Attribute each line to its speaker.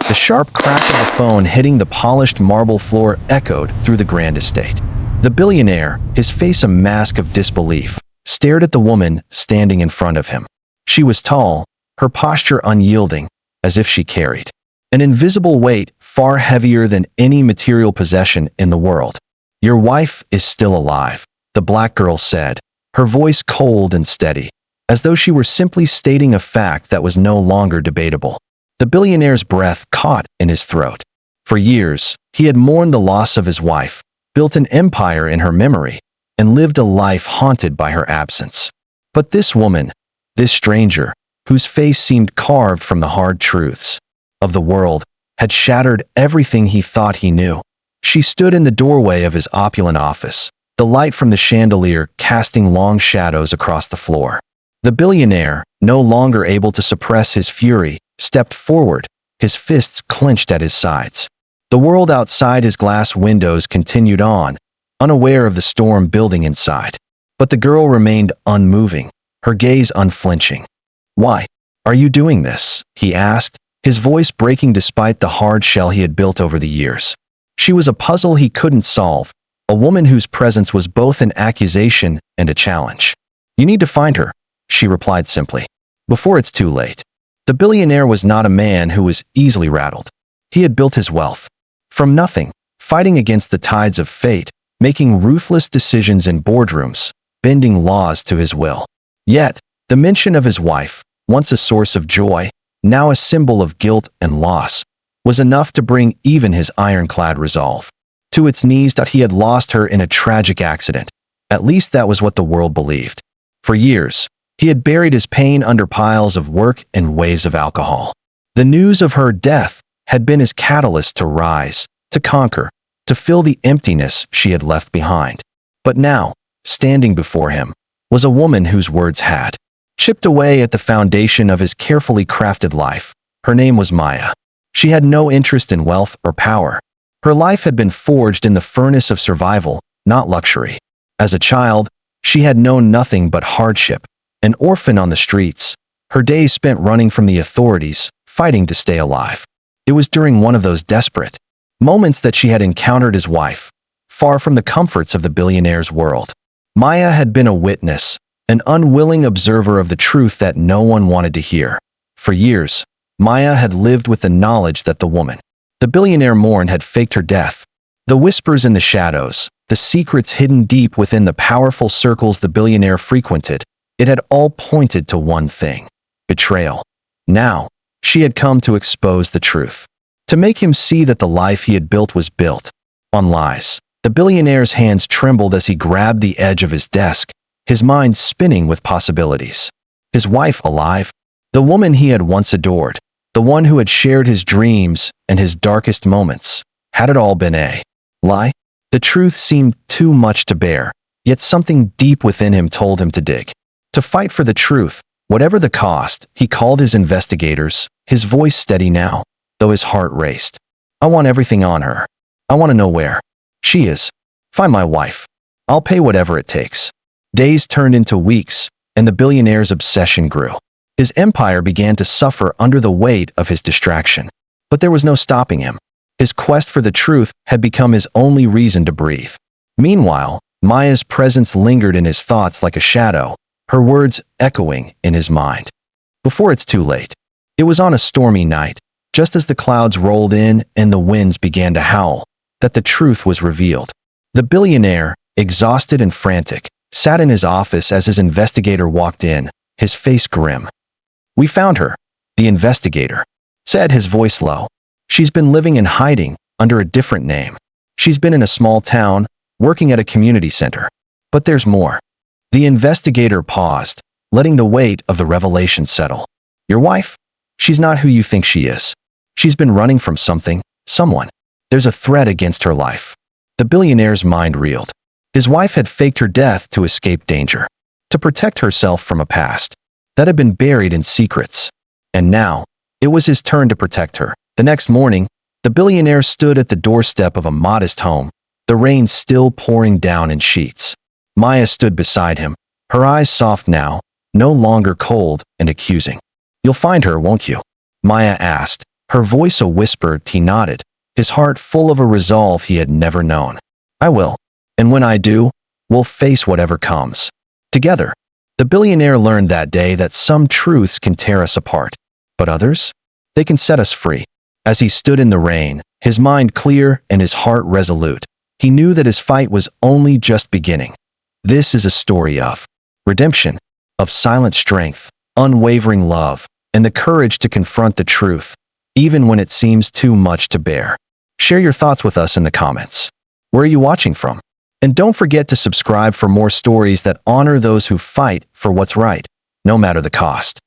Speaker 1: The sharp crack of the phone hitting the polished marble floor echoed through the grand estate. The billionaire, his face a mask of disbelief, stared at the woman standing in front of him. She was tall, her posture unyielding, as if she carried an invisible weight far heavier than any material possession in the world. "Your wife is still alive," the black girl said, her voice cold and steady, as though she were simply stating a fact that was no longer debatable. The billionaire's breath caught in his throat. For years, he had mourned the loss of his wife, built an empire in her memory, and lived a life haunted by her absence. But this woman, this stranger, whose face seemed carved from the hard truths of the world, had shattered everything he thought he knew. She stood in the doorway of his opulent office, the light from the chandelier casting long shadows across the floor. The billionaire, no longer able to suppress his fury, stepped forward, his fists clenched at his sides. The world outside his glass windows continued on, unaware of the storm building inside. But the girl remained unmoving, her gaze unflinching. "Why are you doing this?" he asked, his voice breaking despite the hard shell he had built over the years. She was a puzzle he couldn't solve, a woman whose presence was both an accusation and a challenge. "You need to find her," she replied simply, "before it's too late." The billionaire was not a man who was easily rattled. He had built his wealth from nothing, fighting against the tides of fate, making ruthless decisions in boardrooms, bending laws to his will. Yet, the mention of his wife, once a source of joy, now a symbol of guilt and loss, was enough to bring even his ironclad resolve to its knees that he had lost her in a tragic accident. At least that was what the world believed. For years, he had buried his pain under piles of work and waves of alcohol. The news of her death had been his catalyst to rise, to conquer, to fill the emptiness she had left behind. But now, standing before him, was a woman whose words had chipped away at the foundation of his carefully crafted life. Her name was Maya. She had no interest in wealth or power. Her life had been forged in the furnace of survival, not luxury. As a child, she had known nothing but hardship, an orphan on the streets, her days spent running from the authorities, fighting to stay alive. It was during one of those desperate moments that she had encountered his wife, far from the comforts of the billionaire's world. Maya had been a witness, an unwilling observer of the truth that no one wanted to hear. For years, Maya had lived with the knowledge that the woman the billionaire mourned had faked her death. The whispers in the shadows, the secrets hidden deep within the powerful circles the billionaire frequented, it had all pointed to one thing: betrayal. Now, she had come to expose the truth, to make him see that the life he had built was built on lies. The billionaire's hands trembled as he grabbed the edge of his desk, his mind spinning with possibilities. His wife alive? The woman he had once adored, the one who had shared his dreams and his darkest moments. Had it all been a lie? The truth seemed too much to bear, yet something deep within him told him to dig. To fight for the truth, whatever the cost. He called his investigators, his voice steady now, though his heart raced. "I want everything on her. I want to know where she is. Find my wife. I'll pay whatever it takes." Days turned into weeks, and the billionaire's obsession grew. His empire began to suffer under the weight of his distraction. But there was no stopping him. His quest for the truth had become his only reason to breathe. Meanwhile, Maya's presence lingered in his thoughts like a shadow, her words echoing in his mind. Before it's too late. It was on a stormy night, just as the clouds rolled in and the winds began to howl, that the truth was revealed. The billionaire, exhausted and frantic, sat in his office as his investigator walked in, his face grim. "We found her," the investigator said, his voice low. "She's been living in hiding, under a different name. She's been in a small town, working at a community center. But there's more." The investigator paused, letting the weight of the revelation settle. "Your wife? She's not who you think she is. She's been running from something, someone. There's a threat against her life." The billionaire's mind reeled. His wife had faked her death to escape danger, to protect herself from a past that had been buried in secrets. And now, it was his turn to protect her. The next morning, the billionaire stood at the doorstep of a modest home, the rain still pouring down in sheets. Maya stood beside him, her eyes soft now, no longer cold and accusing. "You'll find her, won't you?" Maya asked, Her voice a whisper, he nodded, his heart full of a resolve he had never known. I will. And when I do, we'll face whatever comes. Together. The billionaire learned that day that some truths can tear us apart, but others? They can set us free. As he stood in the rain, his mind clear and his heart resolute, he knew that his fight was only just beginning. This is a story of redemption, of silent strength, unwavering love, and the courage to confront the truth, even when it seems too much to bear. Share your thoughts with us in the comments. Where are you watching from? And don't forget to subscribe for more stories that honor those who fight for what's right, no matter the cost.